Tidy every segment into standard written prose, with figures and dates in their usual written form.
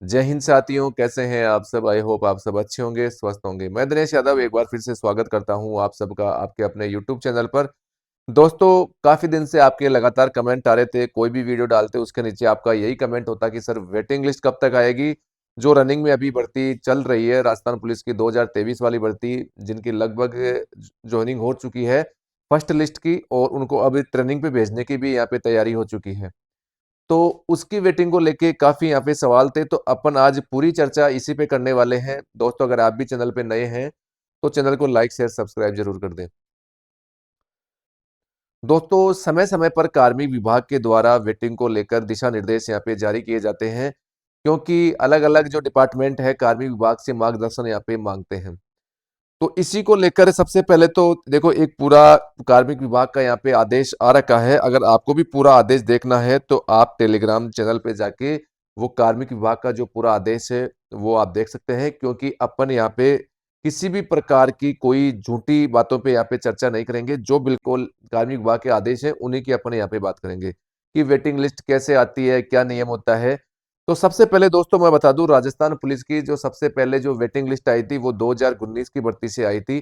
जय हिंद साथियों, कैसे हैं आप सब। आई होप आप सब अच्छे होंगे, स्वस्थ होंगे। मैं दिनेश यादव एक बार फिर से स्वागत करता हूं आप सबका आपके अपने यूट्यूब चैनल पर। दोस्तों, काफी दिन से आपके लगातार कमेंट आ रहे थे, कोई भी वीडियो डालते उसके नीचे आपका यही कमेंट होता कि सर वेटिंग लिस्ट कब तक आएगी। जो रनिंग में अभी भर्ती चल रही है राजस्थान पुलिस की 2023 वाली भर्ती, जिनकी लगभग ज्वाइनिंग हो चुकी है फर्स्ट लिस्ट की, और उनको अभी ट्रेनिंग पे भेजने की भी यहाँ पे तैयारी हो चुकी है। तो उसकी वेटिंग को लेके काफी यहाँ पे सवाल थे, तो अपन आज पूरी चर्चा इसी पे करने वाले हैं। दोस्तों, अगर आप भी चैनल पे नए हैं तो चैनल को लाइक शेयर सब्सक्राइब जरूर कर दें। दोस्तों, समय समय पर कार्मिक विभाग के द्वारा वेटिंग को लेकर दिशा निर्देश यहाँ पे जारी किए जाते हैं, क्योंकि अलग अलग जो डिपार्टमेंट है कार्मिक विभाग से मार्गदर्शन यहाँ पे मांगते हैं। तो इसी को लेकर सबसे पहले तो देखो, एक पूरा कार्मिक विभाग का यहाँ पे आदेश आ रखा है। अगर आपको भी पूरा आदेश देखना है तो आप टेलीग्राम चैनल पे जाके वो कार्मिक विभाग का जो पूरा आदेश है वो आप देख सकते हैं, क्योंकि अपन यहाँ पे किसी भी प्रकार की कोई झूठी बातों पे यहाँ पे चर्चा नहीं करेंगे। जो बिल्कुल कार्मिक विभाग के आदेश है उन्हीं की अपन यहाँ पे बात करेंगे कि वेटिंग लिस्ट कैसे आती है, क्या नियम होता है। तो सबसे पहले दोस्तों मैं बता दूं, राजस्थान पुलिस की जो सबसे पहले जो वेटिंग लिस्ट आई थी वो 2019 की भर्ती से आई थी।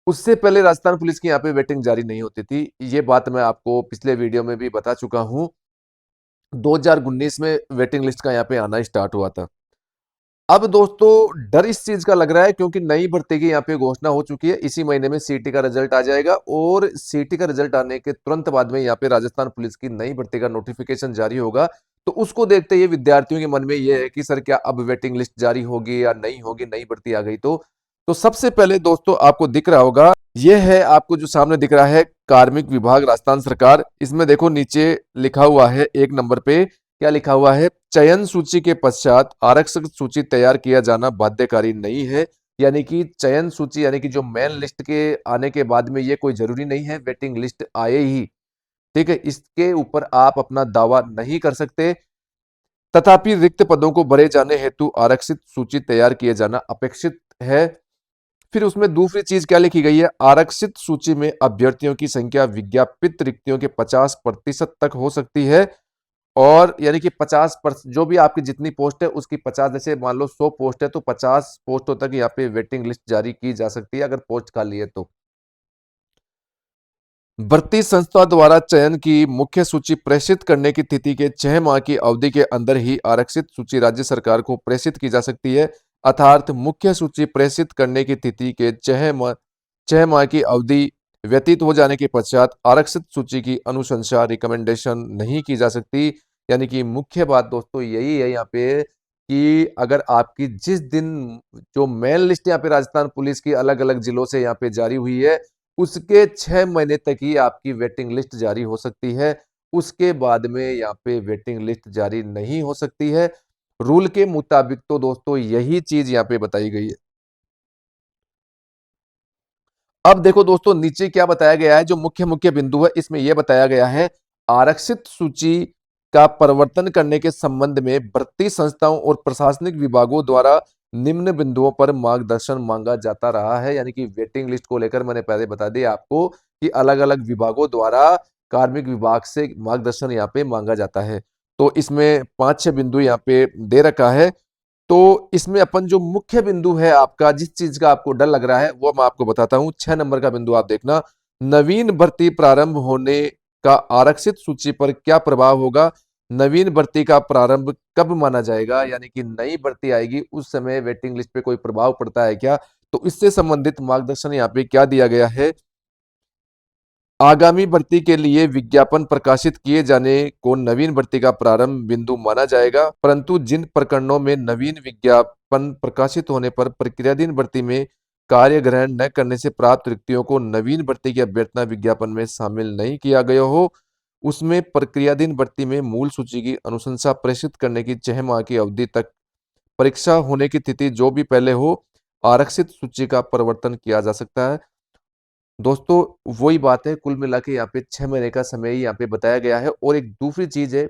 उससे पहले राजस्थान पुलिस की यहाँ पे वेटिंग जारी नहीं होती थी। ये बात मैं आपको पिछले वीडियो में भी बता चुका हूं। 2019 में वेटिंग लिस्ट का यहाँ पे आना स्टार्ट हुआ था। अब दोस्तों, डर इस चीज का लग रहा है क्योंकि नई भर्ती की यहाँ पे घोषणा हो चुकी है। इसी महीने में सीटी का रिजल्ट आ जाएगा, और सीटी का रिजल्ट आने के तुरंत बाद में यहाँ पे राजस्थान पुलिस की नई भर्ती का नोटिफिकेशन जारी होगा। तो उसको देखते ये विद्यार्थियों के मन में ये है कि सर क्या अब वेटिंग लिस्ट जारी होगी या नहीं होगी, नई भर्ती आ गई तो सबसे पहले दोस्तों आपको दिख रहा होगा, ये है आपको जो सामने दिख रहा है कार्मिक विभाग राजस्थान सरकार। इसमें देखो नीचे लिखा हुआ है एक नंबर पे, क्या लिखा हुआ है, चयन सूची के पश्चात आरक्षक सूची तैयार किया जाना बाध्यकारी नहीं है। यानी कि चयन सूची यानी कि जो मेन लिस्ट के आने के बाद में ये कोई जरूरी नहीं है वेटिंग लिस्ट आए ही, ठीक है, इसके ऊपर आप अपना दावा नहीं कर सकते। तथापि रिक्त पदों को भरे जाने हेतु आरक्षित सूची तैयार किए जाना अपेक्षित है। फिर उसमें दूसरी चीज क्या लिखी गई है, आरक्षित सूची में अभ्यर्थियों की संख्या विज्ञापित रिक्तियों के 50% तक हो सकती है। और यानी कि 50% जो भी आपकी जितनी पोस्ट है उसकी 50, जैसे मान लो 100 पोस्ट है तो 50 पोस्टों तक यहाँ पे वेटिंग लिस्ट जारी की जा सकती है अगर पोस्ट खाली है तो। भर्ती संस्था द्वारा चयन की मुख्य सूची प्रेषित करने की तिथि के 6 माह की अवधि के अंदर ही आरक्षित सूची राज्य सरकार को प्रेषित की जा सकती है। अर्थात मुख्य सूची प्रेषित करने की तिथि के 6 माह की अवधि व्यतीत हो जाने के पश्चात आरक्षित सूची की अनुशंसा रिकमेंडेशन नहीं की जा सकती। यानी कि मुख्य बात दोस्तों यही है यहाँ पे कि अगर आपकी जिस दिन जो मेन लिस्ट यहाँ पे राजस्थान पुलिस की अलग अलग जिलों से यहाँ पे जारी हुई है उसके 6 महीने तक ही आपकी वेटिंग लिस्ट जारी हो सकती है। उसके बाद में यहाँ पे वेटिंग लिस्ट जारी नहीं हो सकती है। रूल के मुताबिक तो दोस्तों यही चीज यहाँ पे बताई गई है। अब देखो दोस्तों, नीचे क्या बताया गया है, जो मुख्य मुख्य बिंदु है इसमें यह बताया गया है, आरक्षित सूची का परिवर्तन करने के संबंध में भर्ती संस्थाओं और प्रशासनिक विभागों द्वारा निम्न बिंदुओं पर मार्गदर्शन मांगा जाता रहा है। यानी कि वेटिंग लिस्ट को लेकर मैंने पहले बता दिया आपको कि अलग अलग विभागों द्वारा कार्मिक विभाग से मार्गदर्शन यहाँ पे मांगा जाता है। तो इसमें 5-6 बिंदु यहाँ पे दे रखा है। तो इसमें अपन जो मुख्य बिंदु है आपका, जिस चीज का आपको डर लग रहा है वो मैं आपको बताता हूं। 6 नंबर का बिंदु आप देखना, नवीन भर्ती प्रारंभ होने का आरक्षित सूची पर क्या प्रभाव होगा। नवीन भर्ती का प्रारंभ कब माना जाएगा, यानी कि नई भर्ती आएगी उस समय वेटिंग लिस्ट पे कोई प्रभाव पड़ता है क्या। तो इससे संबंधित मार्गदर्शन यहाँ पे क्या दिया गया है, आगामी भर्ती के लिए विज्ञापन प्रकाशित किए जाने को नवीन भर्ती का प्रारंभ बिंदु माना जाएगा, परंतु जिन प्रकरणों में नवीन विज्ञापन प्रकाशित होने पर प्रक्रियाधीन भर्ती में कार्य ग्रहण न करने से प्राप्त रिक्तियों को नवीन भर्ती की अभ्यर्थना विज्ञापन में शामिल नहीं किया गया हो, उसमें प्रक्रियाधीन भर्ती में मूल सूची की अनुशंसा प्रेषित करने की 6 माह की अवधि तक परीक्षा होने की तिथि जो भी पहले हो, आरक्षित सूची का परिवर्तन किया जा सकता है। दोस्तों, वही बात है, कुल मिला के यहाँ पे 6 महीने का समय ही यहाँ पे बताया गया है। और एक दूसरी चीज है,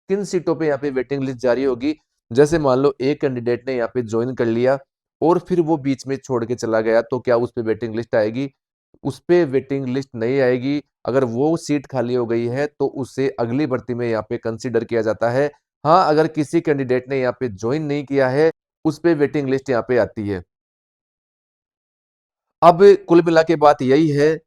किन सीटों पे यहाँ पे वेटिंग लिस्ट जारी होगी। जैसे मान लो एक कैंडिडेट ने यहाँ पे ज्वाइन कर लिया और फिर वो बीच में छोड़ के चला गया, तो क्या उस पे वेटिंग लिस्ट आएगी? उस पे वेटिंग लिस्ट नहीं आएगी। अगर वो सीट खाली हो गई है तो उसे अगली भर्ती में यहाँ पे कंसिडर किया जाता है। हाँ, अगर किसी कैंडिडेट ने यहाँ पे जॉइन नहीं किया है, उस पे वेटिंग लिस्ट यहाँ पे आती है। अब कुल मिला के बात यही है,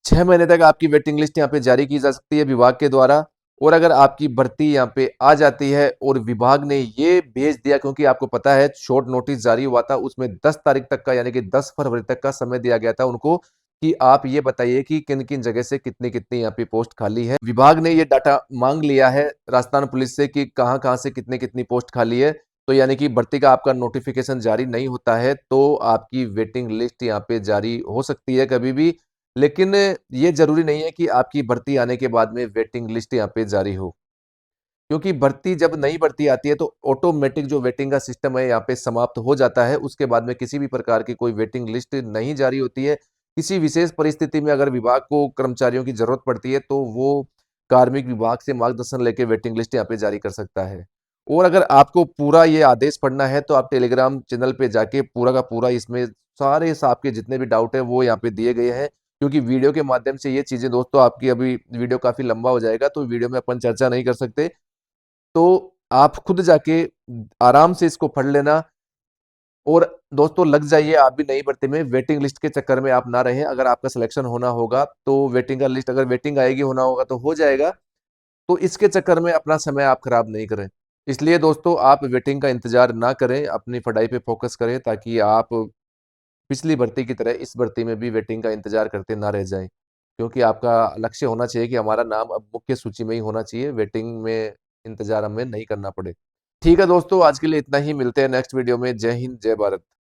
6 महीने तक आपकी वेटिंग लिस्ट यहाँ पे जारी की जा सकती है विभाग के द्वारा। और अगर आपकी भर्ती यहाँ पे आ जाती है और विभाग ने ये भेज दिया, क्योंकि आपको पता है शॉर्ट नोटिस जारी हुआ था, उसमें 10 तारीख तक का यानी कि 10 फरवरी तक का समय दिया गया था उनको कि आप ये बताइए कि किन-किन जगह से कितनी-कितनी यहाँ पे पोस्ट खाली है। विभाग ने ये डाटा माँग लिया है राजस्थान पुलिस से कि कहाँ-कहाँ से कितनी-कितनी पोस्ट खाली है। तो यानी कि भर्ती का आपका नोटिफिकेशन जारी नहीं होता है, तो आपकी वेटिंग लिस्ट यहाँ पे जारी हो सकती है कभी भी। लेकिन ये ज़रूरी नहीं है कि आपकी भर्ती आने के बाद में वेटिंग लिस्ट यहाँ पे जारी हो। क्योंकि भर्ती जब नई भर्ती आती है तो ऑटोमेटिक जो वेटिंग का सिस्टम है यहाँ पे समाप्त हो जाता है। उसके बाद में किसी भी प्रकार की कोई वेटिंग लिस्ट नहीं जारी होती है। किसी विशेष परिस्थिति में अगर विभाग को कर्मचारियों की ज़रूरत पड़ती है, तो वो कार्मिक विभाग से मार्गदर्शन लेके वेटिंग लिस्ट यहाँ पे जारी कर सकता है। और अगर आपको पूरा ये आदेश पढ़ना है, तो आप टेलीग्राम चैनल पे जाके पूरा का पूरा इसमें सारे आपके जितने भी डाउट है वो यहाँ पे दिए गए हैं। क्योंकि वीडियो के माध्यम से ये चीज़ें दोस्तों, आपकी अभी वीडियो काफ़ी लंबा हो जाएगा, तो वीडियो में अपन चर्चा नहीं कर सकते। तो आप खुद जाके आराम से इसको पढ़ लेना और दोस्तों लग जाइए आप भी नई भर्ती में। वेटिंग लिस्ट के चक्कर में आप ना रहें। अगर आपका सिलेक्शन होना होगा तो वेटिंग का लिस्ट, अगर वेटिंग आएगी, होना होगा तो हो जाएगा। तो इसके चक्कर में अपना समय आप खराब नहीं करें। इसलिए दोस्तों आप वेटिंग का इंतजार ना करें, अपनी पढ़ाई पे फोकस करें ताकि आप पिछली भर्ती की तरह इस भर्ती में भी वेटिंग का इंतजार करते ना रह जाएँ। क्योंकि आपका लक्ष्य होना चाहिए कि हमारा नाम अब मुख्य सूची में ही होना चाहिए, वेटिंग में इंतजार हमें नहीं करना पड़े। ठीक है दोस्तों, आज के लिए इतना ही। मिलते हैं नेक्स्ट वीडियो में। जय हिंद, जय भारत।